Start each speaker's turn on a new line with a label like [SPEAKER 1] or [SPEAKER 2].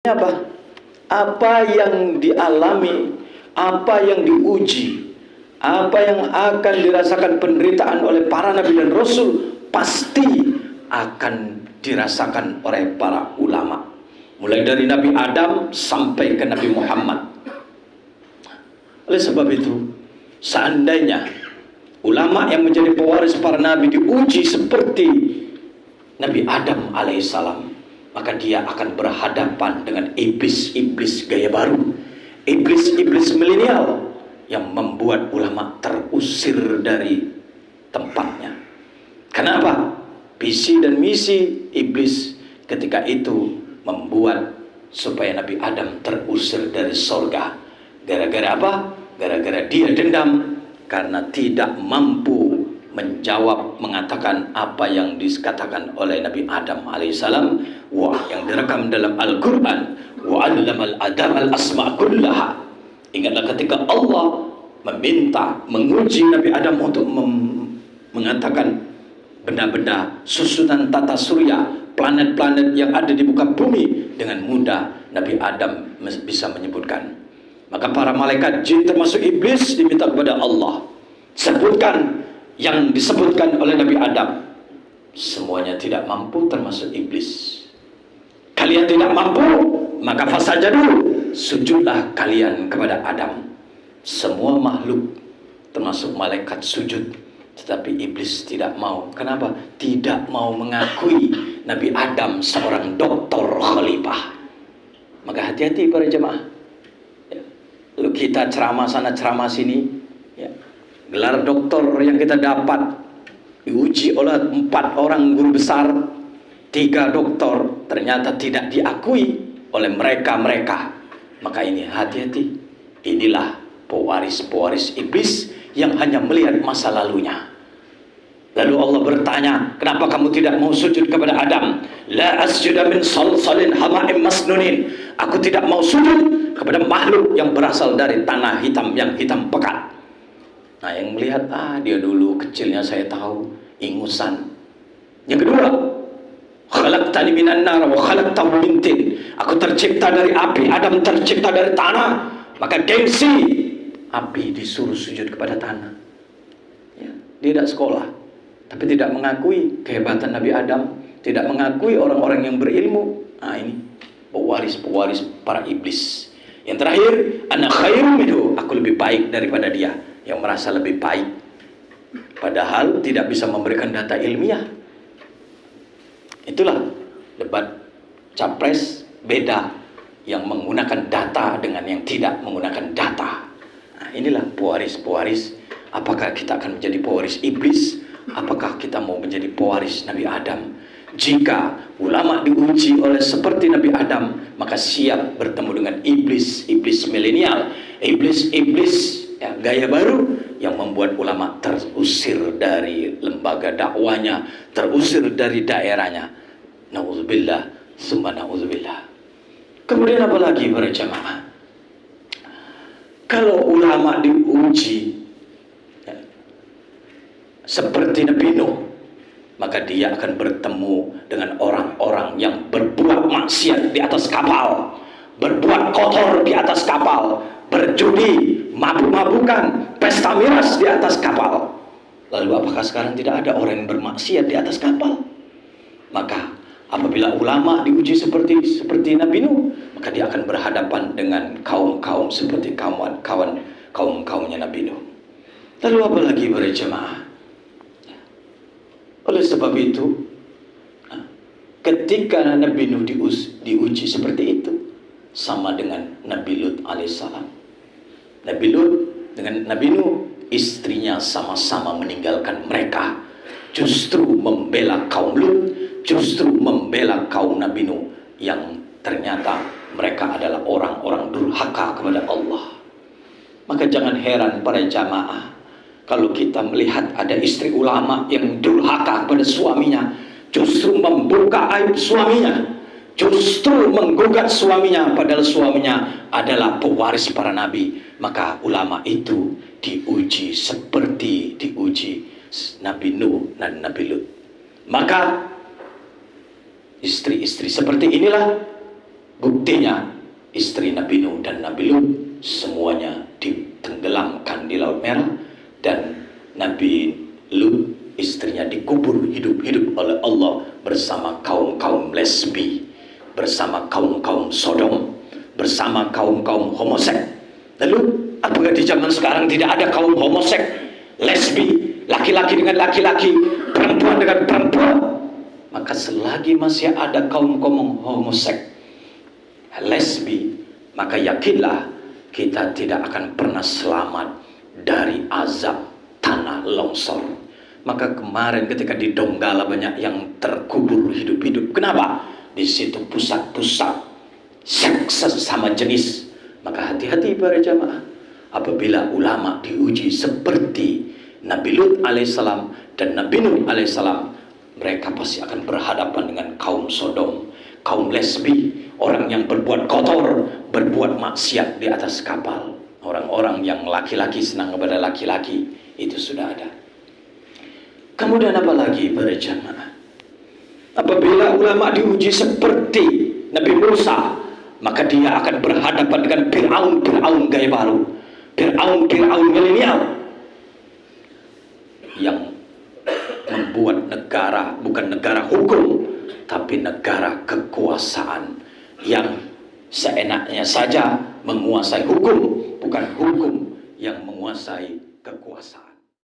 [SPEAKER 1] Apa? Apa yang dialami, apa yang diuji, apa yang akan dirasakan penderitaan oleh para nabi dan rasul pasti akan dirasakan oleh para ulama, mulai dari Nabi Adam sampai ke Nabi Muhammad. Oleh sebab itu, seandainya ulama yang menjadi pewaris para nabi diuji seperti Nabi Adam alaihissalam, maka dia akan berhadapan dengan iblis-iblis gaya baru, iblis-iblis milenial yang membuat ulama terusir dari tempatnya. Kenapa? Visi dan misi iblis ketika itu membuat supaya Nabi Adam terusir dari surga. Gara-gara apa? Gara-gara dia dendam karena tidak mampu menjawab, mengatakan apa yang dikatakan oleh Nabi Adam alaihissalam, yang direkam dalam Al-Quran, wa 'allamal adama al-asma' kullaha. Ingatlah ketika Allah meminta, menguji Nabi Adam untuk mengatakan benda-benda susunan tata surya, planet-planet yang ada di muka bumi, dengan mudah Nabi Adam bisa menyebutkan. Maka para malaikat jin termasuk iblis diminta kepada Allah, sebutkan yang disebutkan oleh Nabi Adam. Semuanya tidak mampu, termasuk iblis. Kalian tidak mampu, maka fasajadu, sujudlah kalian kepada Adam. Semua makhluk termasuk malaikat sujud, tetapi iblis tidak mau. Kenapa? Tidak mau mengakui Nabi Adam seorang doktor khalifah. Maka hati-hati para jemaah. Lalu kita ceramah sana ceramah sini, gelar doktor yang kita dapat diuji oleh 4 orang guru besar, 3 doktor, ternyata tidak diakui oleh mereka-mereka. Maka ini hati-hati. Inilah pewaris-pewaris iblis yang hanya melihat masa lalunya. Lalu Allah bertanya, kenapa kamu tidak mau sujud kepada Adam? La asjuda min salsalin hama'im masnunin. Aku tidak mau sujud kepada makhluk yang berasal dari tanah hitam yang hitam pekat. Nah, yang melihat, dia dulu kecilnya saya tahu, ingusan. Yang kedua, khalaqtani minan nar wa khalaqtahu min tin. Aku tercipta dari api, Adam tercipta dari tanah. Maka gengsi, api disuruh sujud kepada tanah. Ya, dia tidak sekolah, tapi tidak mengakui kehebatan Nabi Adam, tidak mengakui orang-orang yang berilmu. Nah, ini pewaris-pewaris para iblis. Yang terakhir, ana khairum minhu, aku lebih baik daripada dia. Yang merasa lebih baik, padahal tidak bisa memberikan data ilmiah. Itulah debat capres beda, yang menggunakan data dengan yang tidak menggunakan data. Nah, inilah pewaris-pewaris. Apakah kita akan menjadi pewaris iblis? Apakah kita mau menjadi pewaris Nabi Adam? Jika ulama diuji oleh seperti Nabi Adam, maka siap bertemu dengan iblis-iblis milenial, iblis-iblis gaya baru yang membuat ulama terusir dari lembaga dakwanya, terusir dari daerahnya. Nauzubillah, summa nauzubillah. Kemudian apa lagi para jamaah? Kalau ulama diuji seperti Nabi Nuh, maka dia akan bertemu dengan orang-orang yang berbuat maksiat di atas kapal, berbuat kotor di atas kapal, berjudi, mabuk-mabukan, pesta miras di atas kapal. Lalu apakah sekarang tidak ada orang yang bermaksiat di atas kapal? Maka apabila ulama diuji seperti Nabi Nuh, maka dia akan berhadapan dengan kaum-kaum seperti kaum-kaumnya Nabi Nuh. Lalu apa lagi para jemaah? Oleh sebab itu, ketika Nabi Nuh diuji seperti itu, sama dengan Nabi Lut alaihissalam. Nabi Lut dengan Nabi Nuh, istrinya sama-sama meninggalkan mereka, justru membela kaum Lut, justru membela kaum Nabi Nuh yang ternyata mereka adalah orang-orang durhaka kepada Allah. Maka jangan heran para jamaah kalau kita melihat ada istri ulama yang durhaka kepada suaminya, justru membuka aib suaminya, justru menggugat suaminya, padahal suaminya adalah pewaris para nabi. Maka ulama itu diuji seperti diuji Nabi Nuh dan Nabi Lut. Maka istri-istri seperti inilah Buktinya istri Nabi Nuh dan Nabi Lut semuanya ditenggelamkan di Laut Merah, dan Nabi Lut istrinya dikubur hidup-hidup oleh Allah bersama kaum-kaum lesbi, bersama kaum-kaum Sodom, bersama kaum-kaum homoseks. Lalu apakah di zaman sekarang tidak ada kaum homoseks, lesbi, laki-laki dengan laki-laki, perempuan dengan perempuan? Maka selagi masih ada kaum-kaum homoseks, lesbi, maka yakinlah kita tidak akan pernah selamat dari azab tanah longsor. Maka kemarin ketika di Donggala banyak yang terkubur hidup-hidup. Kenapa? Di situ pusat-pusat seks sesama jenis. Maka hati-hati para jamaah, apabila ulama diuji seperti Nabi Lut alaihissalam dan Nabi Nuh alaihissalam, mereka pasti akan berhadapan dengan kaum Sodom, kaum lesbi, orang yang berbuat kotor, berbuat maksiat di atas kapal, orang-orang yang laki-laki senang kepada laki-laki, itu sudah ada. Kemudian apa lagi para jamaah? Apabila ulama diuji seperti Nabi Musa, maka dia akan berhadapan dengan Fir'aun gaya baru, Fir'aun milenial, yang membuat negara bukan negara hukum, tapi negara kekuasaan, yang seenaknya saja menguasai hukum, bukan hukum yang menguasai kekuasaan.